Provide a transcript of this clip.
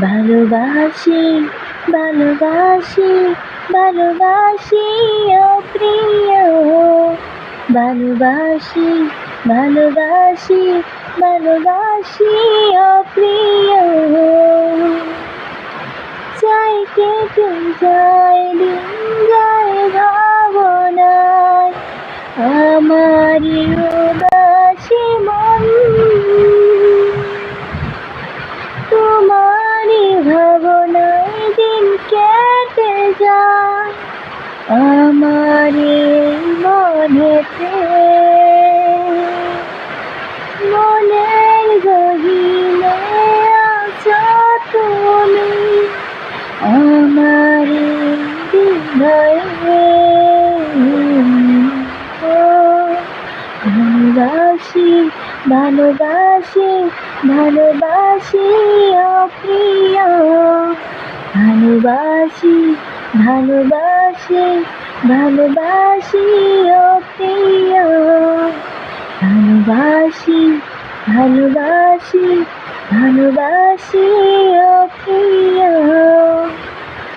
ভালোবাসি ভালোবাসি ভালোবাসি ও প্রিয়, ভালোবাসি ভালোবাসি ভালোবাসি ও প্রিয়। চাই কেটে যায় দিন যায় ভাবনায়, আমারই উদাসী মন তোমারই ভাবনায় দিন কেটে যায় আমারই মনেতে। মনের গহীনে আছো তুমি আমারই হৃদয়ে। ভালোবাসি ভালোবাসি ভালোবাসি ও প্রিয়, ভালোবাসি ভালোবাসি ভালোবাসি ও প্রিয়। ভালোবাসি ভালোবাসি ভালোবাসি ও প্রিয়।